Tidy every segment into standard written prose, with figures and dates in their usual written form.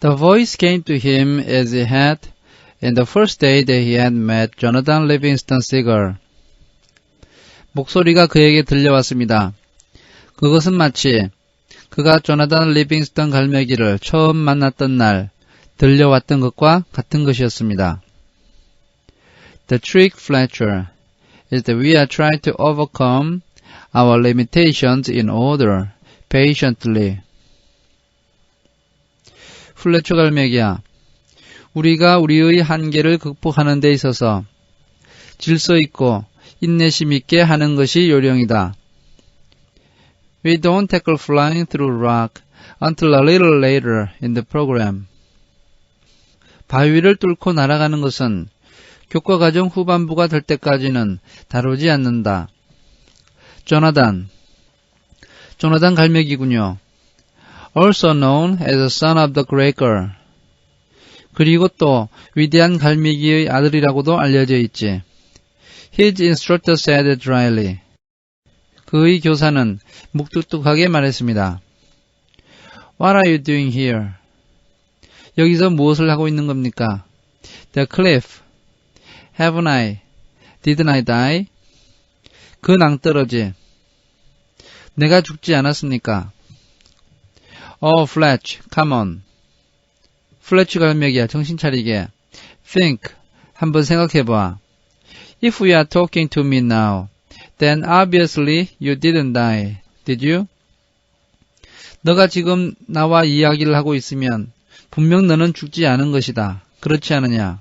The voice came to him as he had in the first day that he had met Jonathan Livingston Seagull. 목소리가 그에게 들려왔습니다. 그것은 마치 그가 조나단 리빙스턴 갈매기를 처음 만났던 날 들려왔던 것과 같은 것이었습니다. The trick, Fletcher, is that we are trying to overcome our limitations in order, patiently. 플래처 갈매기야, 우리가 우리의 한계를 극복하는 데 있어서 질서 있고 인내심 있게 하는 것이 요령이다. We don't tackle flying through rock until a little later in the program. 바위를 뚫고 날아가는 것은 교과과정 후반부가 될 때까지는 다루지 않는다. 조나단 갈매기군요. Also known as the son of the great girl. 그리고 또 위대한 갈매기의 아들이라고도 알려져 있지. His instructor said dryly. 그의 교사는 묵뚝뚝하게 말했습니다. What are you doing here? 여기서 무엇을 하고 있는 겁니까? The cliff. Haven't I? Didn't I die? 그 낭떠러지. 내가 죽지 않았습니까? Oh, Fletch, come on. 플래치 갈매기야, 정신 차리게. Think. 한번 생각해봐. If we are talking to me now, then obviously you didn't die, did you? 너가 지금 나와 이야기를 하고 있으면 분명 너는 죽지 않은 것이다. 그렇지 않느냐?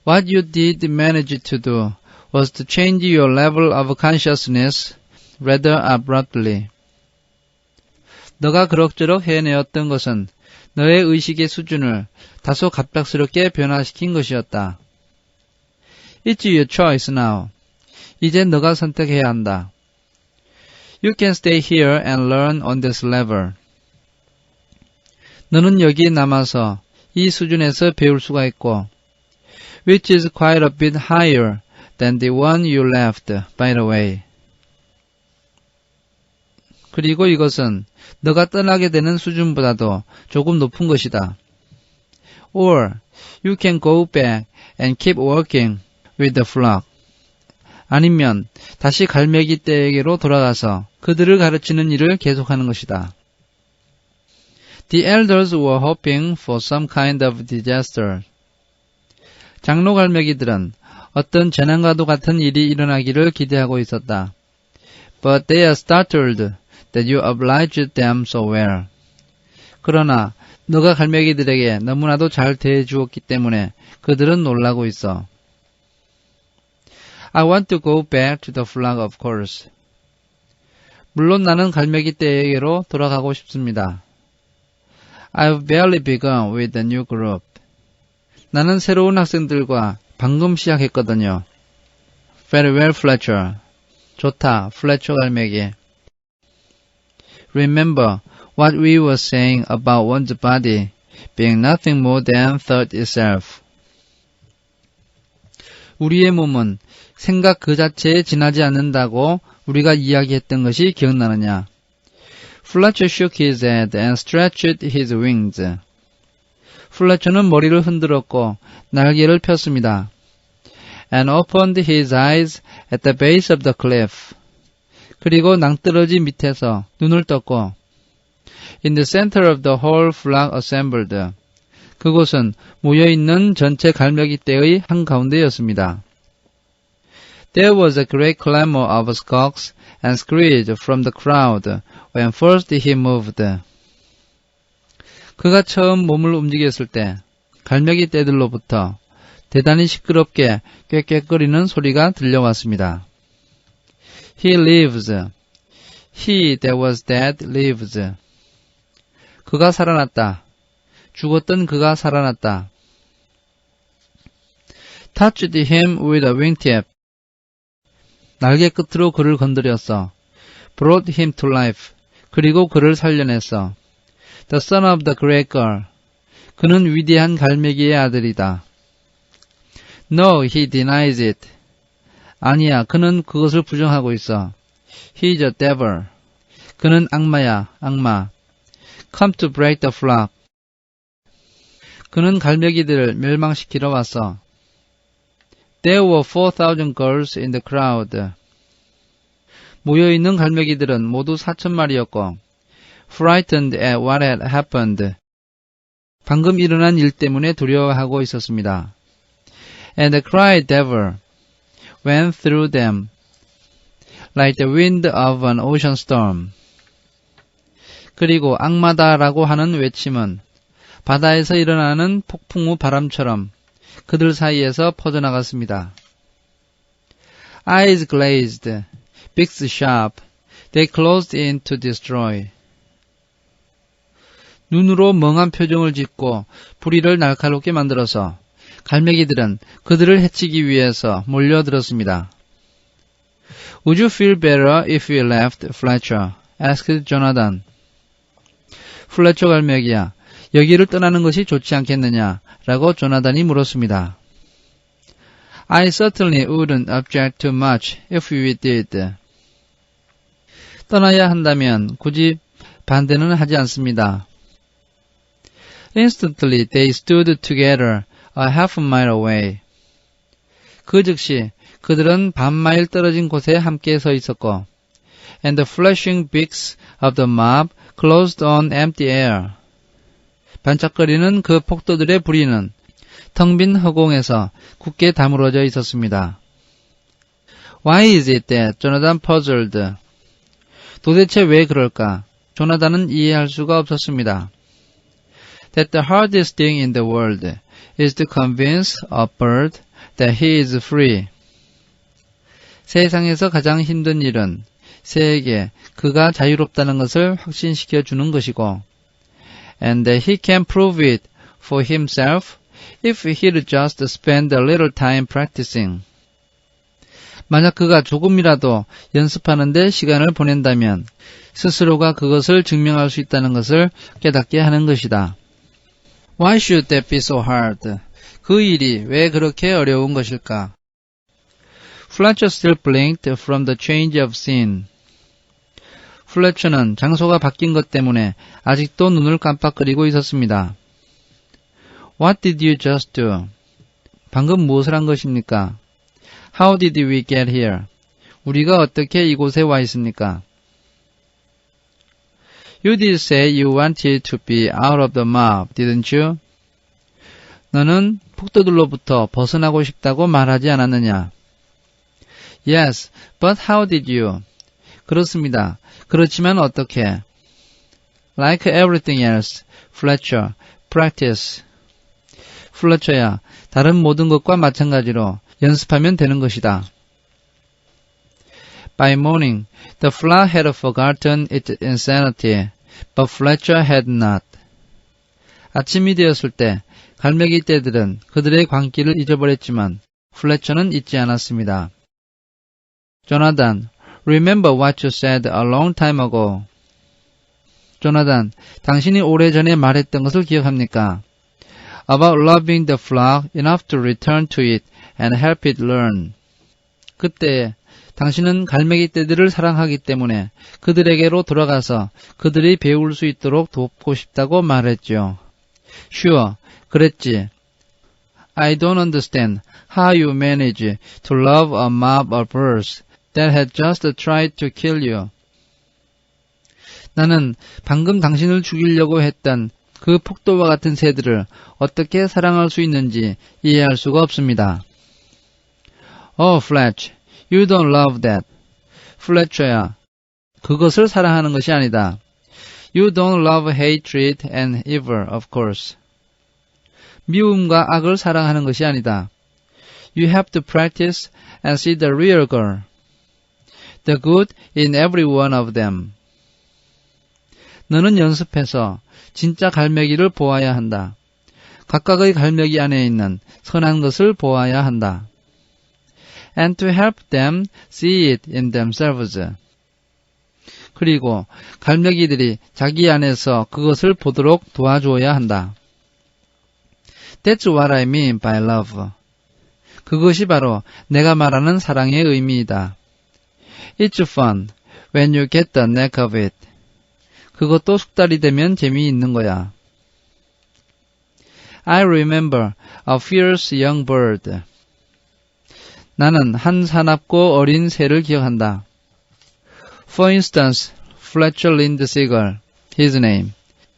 What you did manage to do was to change your level of consciousness rather abruptly. 너가 그럭저럭 해내었던 것은 너의 의식의 수준을 다소 갑작스럽게 변화시킨 것이었다. It's your choice now. 이제 너가 선택해야 한다. You can stay here and learn on this level. 너는 여기에 남아서 이 수준에서 배울 수가 있고, which is quite a bit higher than the one you left, by the way. 그리고 이것은 너가 떠나게 되는 수준보다도 조금 높은 것이다. Or you can go back and keep working with the flock. 아니면 다시 갈매기 떼에게로 돌아가서 그들을 가르치는 일을 계속하는 것이다. The elders were hoping for some kind of disaster. 장로 갈매기들은 어떤 재난과도 같은 일이 일어나기를 기대하고 있었다. But they are startled that you obliged them so well. 그러나 너가 갈매기들에게 너무나도 잘 대해주었기 때문에 그들은 놀라고 있어. I want to go back to the flock, of course. 물론 나는 갈매기 떼에게로 돌아가고 싶습니다. I've barely begun with the new group. 나는 새로운 학생들과 방금 시작했거든요. Very well, Fletcher. 좋다, 플래처 갈매기. Remember what we were saying about one's body being nothing more than thought itself. 우리의 몸은 생각 그 자체에 지나지 않는다고 우리가 이야기했던 것이 기억나느냐? Fletcher shook his head and stretched his wings. 플래처는 머리를 흔들었고 날개를 폈습니다. And opened his eyes at the base of the cliff. 그리고 낭떠러지 밑에서 눈을 떴고 In the center of the whole flock assembled. 그곳은 모여있는 전체 갈매기 떼의 한가운데였습니다. There was a great clamor of squawks and screams from the crowd when first he moved. 그가 처음 몸을 움직였을 때 갈매기 떼들로부터 대단히 시끄럽게 꽥꽥거리는 소리가 들려왔습니다. He lives. He that was dead lives. 그가 살아났다. 죽었던 그가 살아났다. Touched him with a wingtip. 날개 끝으로 그를 건드렸어. Brought him to life. 그리고 그를 살려냈어. The son of the great girl. 그는 위대한 갈매기의 아들이다. No, he denies it. 아니야, 그는 그것을 부정하고 있어. He's a devil. 그는 악마야, 악마. Come to break the flock. 그는 갈매기들을 멸망시키러 왔어. There were 4,000 girls in the crowd. 모여있는 갈매기들은 모두 4,000마리였고 frightened at what had happened. 방금 일어난 일 때문에 두려워하고 있었습니다. And the cry devil went through them like the wind of an ocean storm. 그리고 악마다라고 하는 외침은 바다에서 일어나는 폭풍우 바람처럼 그들 사이에서 퍼져나갔습니다. Eyes glazed, beaks sharp, they closed in to destroy. 눈으로 멍한 표정을 짓고 부리를 날카롭게 만들어서 갈매기들은 그들을 해치기 위해서 몰려들었습니다. Would you feel better if we left, Fletcher? asked Jonathan. 플래처 갈매기야, 여기를 떠나는 것이 좋지 않겠느냐? 라고 조나단이 물었습니다. I certainly wouldn't object too much if we did. 떠나야 한다면 굳이 반대는 하지 않습니다. Instantly they stood together a half mile away. 그 즉시 그들은 반마일 떨어진 곳에 함께 서 있었고 and the flashing beaks of the mob closed on empty air. 반짝거리는 그 폭도들의 부리는 텅 빈 허공에서 굳게 다물어져 있었습니다. Why is it that Jonathan puzzled? 도대체 왜 그럴까? 조나단은 이해할 수가 없었습니다. That the hardest thing in the world is to convince a bird that he is free. 세상에서 가장 힘든 일은 새에게 그가 자유롭다는 것을 확신시켜 주는 것이고 and that he can prove it for himself if he'll just spend a little time practicing. 만약 그가 조금이라도 연습하는데 시간을 보낸다면 스스로가 그것을 증명할 수 있다는 것을 깨닫게 하는 것이다. Why should that be so hard? 그 일이 왜 그렇게 어려운 것일까? Fletcher still blinked from the change of scene. 플래처는 장소가 바뀐 것 때문에 아직도 눈을 깜빡거리고 있었습니다. What did you just do? 방금 무엇을 한 것입니까? How did we get here? 우리가 어떻게 이곳에 와 있습니까? You did say you wanted to be out of the mob, didn't you? 너는 폭도들로부터 벗어나고 싶다고 말하지 않았느냐? Yes, but how did you? 그렇습니다. 그렇지만 어떻게? Like everything else, Fletcher, practice. 플래처야, 다른 모든 것과 마찬가지로 연습하면 되는 것이다. By morning, the flock had forgotten its insanity, but Fletcher had not. 아침이 되었을 때 갈매기 떼들은 그들의 광기를 잊어버렸지만 플래처는 잊지 않았습니다. Jonathan, remember what you said a long time ago. 조나단, 당신이 오래전에 말했던 것을 기억합니까? About loving the flock enough to return to it and help it learn. 그때 당신은 갈매기 떼들을 사랑하기 때문에 그들에게로 돌아가서 그들이 배울 수 있도록 돕고 싶다고 말했죠. Sure, 그랬지. I don't understand how you manage to love a mob of birds that had just tried to kill you. 나는 방금 당신을 죽이려고 했던 그 폭도와 같은 새들을 어떻게 사랑할 수 있는지 이해할 수가 없습니다. Oh, Fletch, you don't love that. 플래처야, 그것을 사랑하는 것이 아니다. You don't love hatred and evil, of course. 미움과 악을 사랑하는 것이 아니다. You have to practice and see the real girl. The good in every one of them. 너는 연습해서 진짜 갈매기를 보아야 한다. 각각의 갈매기 안에 있는 선한 것을 보아야 한다. And to help them see it in themselves. 그리고 갈매기들이 자기 안에서 그것을 보도록 도와주어야 한다. That's what I mean by love. 그것이 바로 내가 말하는 사랑의 의미이다. It's fun when you get the knack of it. 그것도 숙달이 되면 재미있는 거야. I remember a fierce young bird. 나는 한 사납고 어린 새를 기억한다. For instance, Fletcher Lind Seagull, his name.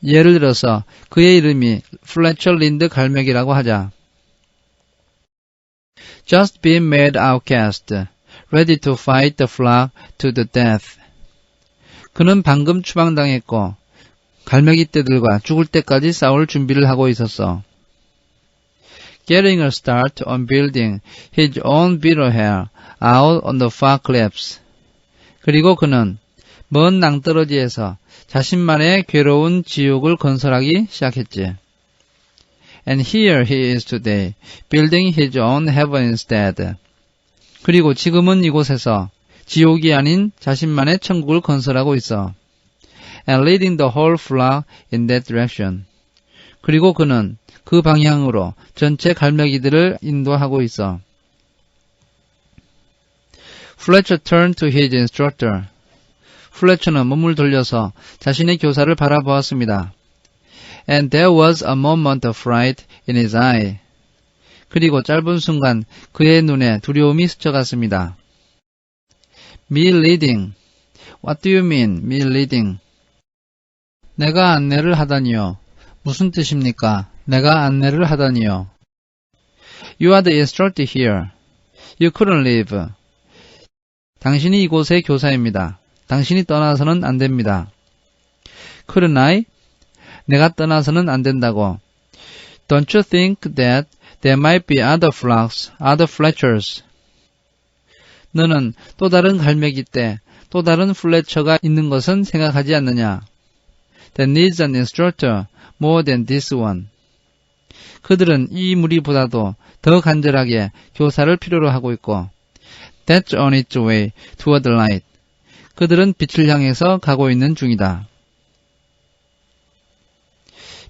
예를 들어서 그의 이름이 Fletcher Lind 갈매기라고 하자. Just been made outcast, ready to fight the flock to the death. 그는 방금 추방당했고 갈매기 떼들과 죽을 때까지 싸울 준비를 하고 있었어. Getting a start on building his own bitter hell out on the far cliffs. 그리고 그는 먼 낭떠러지에서 자신만의 괴로운 지옥을 건설하기 시작했지. And here he is today, building his own heaven instead. 그리고 지금은 이곳에서 지옥이 아닌 자신만의 천국을 건설하고 있어. And leading the whole flock in that direction. 그리고 그는 그 방향으로 전체 갈매기들을 인도하고 있어. Fletcher turned to his instructor. 플래처는 몸을 돌려서 자신의 교사를 바라보았습니다. And there was a moment of fright in his eye. 그리고 짧은 순간 그의 눈에 두려움이 스쳐갔습니다. Me leading. What do you mean, me leading? 내가 안내를 하다니요. 무슨 뜻입니까? 내가 안내를 하다니요. You are the instructor here. You couldn't leave. 당신이 이곳의 교사입니다. 당신이 떠나서는 안 됩니다. Couldn't I? 내가 떠나서는 안 된다고. Don't you think that there might be other flocks, other Fletchers? 너는 또 다른 갈매기 떼, 또 다른 플래처가 있는 것은 생각하지 않느냐? That needs an instructor more than this one. 그들은 이 무리보다도 더 간절하게 교사를 필요로 하고 있고 That's on its way toward the light. 그들은 빛을 향해서 가고 있는 중이다.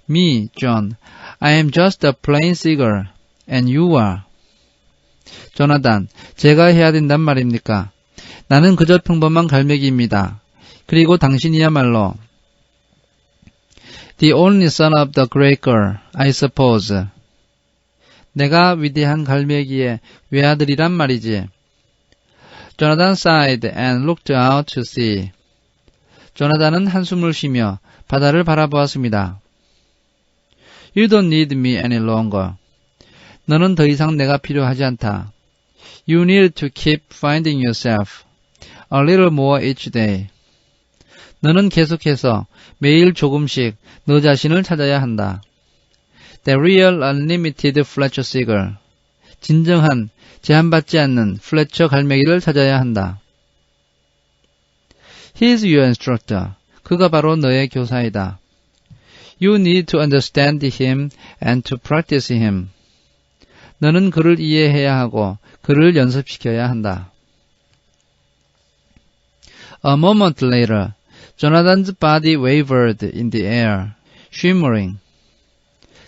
Me, John, I am just a plain seagull, and you are. 조나단, 제가 해야 된단 말입니까? 나는 그저 평범한 갈매기입니다. 그리고 당신이야말로 The only son of the great girl, I suppose. 내가 위대한 갈매기의 외아들이란 말이지. Jonathan sighed and looked out to sea. 조나단은 한숨을 쉬며 바다를 바라보았습니다. You don't need me any longer. 너는 더 이상 내가 필요하지 않다. You need to keep finding yourself a little more each day. 너는 계속해서 매일 조금씩 너 자신을 찾아야 한다. The real unlimited Fletcher seagull. 진정한 제한받지 않는 플래처 갈매기를 찾아야 한다. He is your instructor. 그가 바로 너의 교사이다. You need to understand him and to practice him. 너는 그를 이해해야 하고 그를 연습시켜야 한다. A moment later, Jonathan's body wavered in the air, shimmering.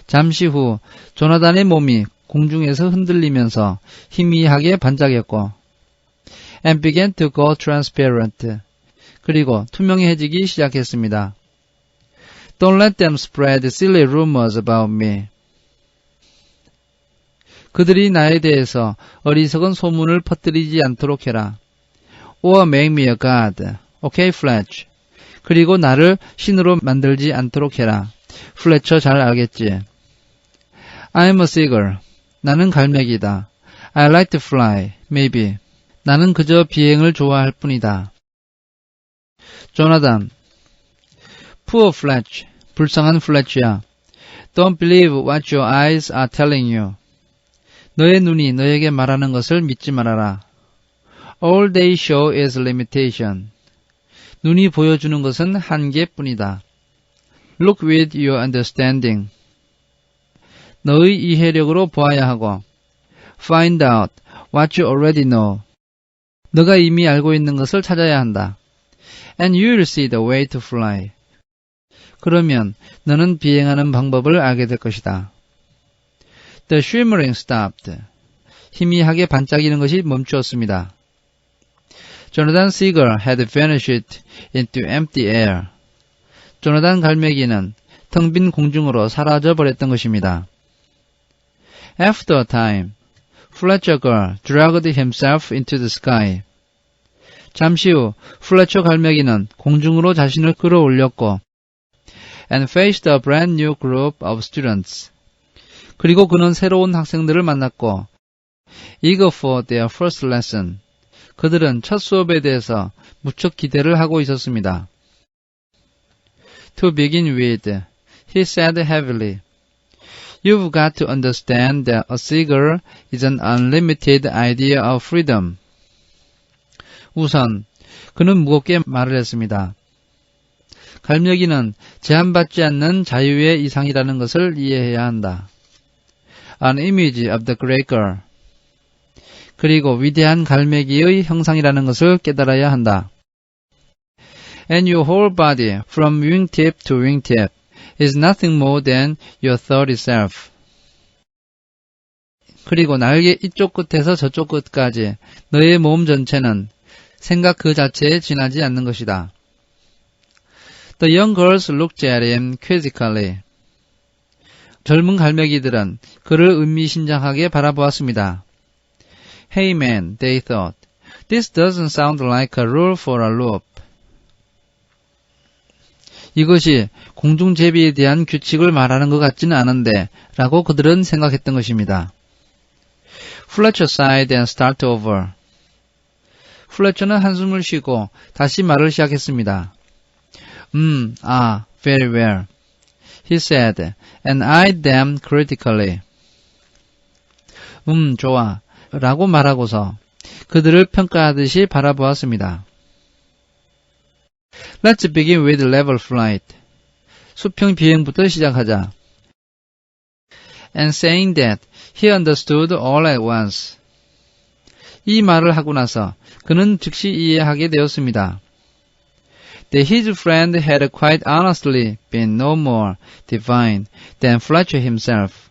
잠시 후 조나단의 몸이 공중에서 흔들리면서 희미하게 반짝였고 and began to go transparent. 그리고 투명해지기 시작했습니다. Don't let them spread silly rumors about me. 그들이 나에 대해서 어리석은 소문을 퍼뜨리지 않도록 해라. Or make me a god. Okay, Fletch. 그리고 나를 신으로 만들지 않도록 해라. 플래처 잘 알겠지. I'm a seagull. 나는 갈매기다. I like to fly. Maybe. 나는 그저 비행을 좋아할 뿐이다. 조나단. Poor Fletch. 불쌍한 플래치야. Don't believe what your eyes are telling you. 너의 눈이 너에게 말하는 것을 믿지 말아라. All they show is limitation. 눈이 보여주는 것은 한계뿐이다. Look with your understanding. 너의 이해력으로 보아야 하고 Find out what you already know. 너가 이미 알고 있는 것을 찾아야 한다. And you'll see the way to fly. 그러면 너는 비행하는 방법을 알게 될 것이다. The shimmering stopped. 희미하게 반짝이는 것이 멈추었습니다. Jonathan Seagull had vanished into empty air. 조나단 갈매기는 텅 빈 공중으로 사라져 버렸던 것입니다. After a time, Fletcher girl dragged himself into the sky. 잠시 후 플래처 갈매기는 공중으로 자신을 끌어올렸고 and faced a brand new group of students. 그리고 그는 새로운 학생들을 만났고 eager for their first lesson. 그들은 첫 수업에 대해서 무척 기대를 하고 있었습니다. To begin with, he said heavily, You've got to understand that a seagull is an unlimited idea of freedom. 우선 그는 무겁게 말을 했습니다. 갈매기는 제한받지 않는 자유의 이상이라는 것을 이해해야 한다. An image of the great girl. 그리고 위대한 갈매기의 형상이라는 것을 깨달아야 한다. And your whole body, from wingtip to wingtip, is nothing more than your thought itself. 그리고 날개 이쪽 끝에서 저쪽 끝까지 너의 몸 전체는 생각 그 자체에 지나지 않는 것이다. The young girls looked at him quizzically. 젊은 갈매기들은 그를 의미심장하게 바라보았습니다. Hey man, they thought, this doesn't sound like a rule for a loop. 이것이 공중제비에 대한 규칙을 말하는 것 같지는 않은데 라고 그들은 생각했던 것입니다. Fletcher sighed and started over. 플래처는 한숨을 쉬고 다시 말을 시작했습니다. Very well, he said, and eyed them critically. 좋아, 라고 말하고서 그들을 평가하듯이 바라보았습니다. Let's begin with level flight. 수평 비행부터 시작하자. And saying that, he understood all at once. 이 말을 하고 나서 그는 즉시 이해하게 되었습니다. That his friend had quite honestly been no more divine than Fletcher himself.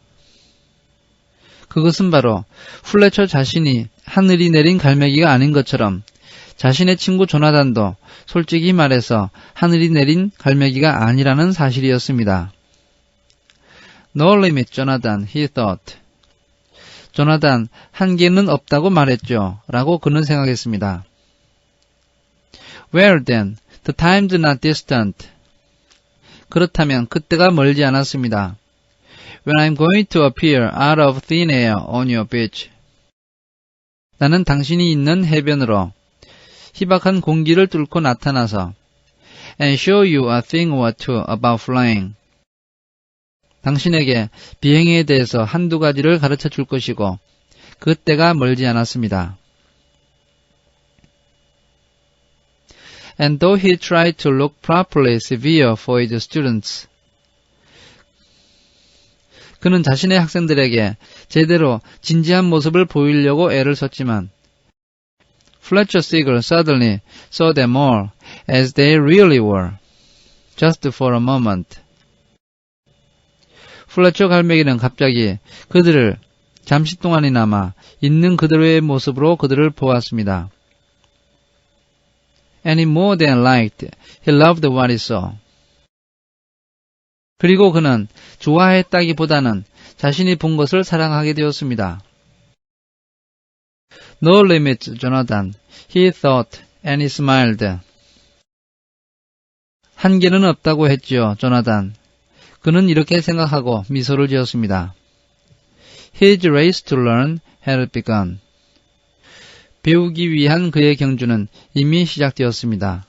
그것은 바로 플래처 자신이 하늘이 내린 갈매기가 아닌 것처럼 자신의 친구 조나단도 솔직히 말해서 하늘이 내린 갈매기가 아니라는 사실이었습니다. No limit, Jonathan, he thought. 조나단, 한계는 없다고 말했죠. 라고 그는 생각했습니다. Well then, the time's not distant. 그렇다면 그때가 멀지 않았습니다. When I'm going to appear out of thin air on your beach. 나는 당신이 있는 해변으로 희박한 공기를 뚫고 나타나서 and show you a thing or two about flying. 당신에게 비행에 대해서 한두 가지를 가르쳐 줄 것이고 그때가 멀지 않았습니다. And though he tried to look properly severe for his students, 그는 자신의 학생들에게 제대로 진지한 모습을 보이려고 애를 썼지만 Fletcher Seagull suddenly saw them all as they really were, just for a moment. 플래처 갈매기는 갑자기 그들을 잠시 동안이나마 있는 그대로의 모습으로 그들을 보았습니다. And he more than liked, he loved what he saw. 그리고 그는 좋아했다기보다는 자신이 본 것을 사랑하게 되었습니다. No limits, Jonathan, he thought, and he smiled. 한계는 없다고 했지요, 조나단. 그는 이렇게 생각하고 미소를 지었습니다. His race to learn had begun. 배우기 위한 그의 경주는 이미 시작되었습니다.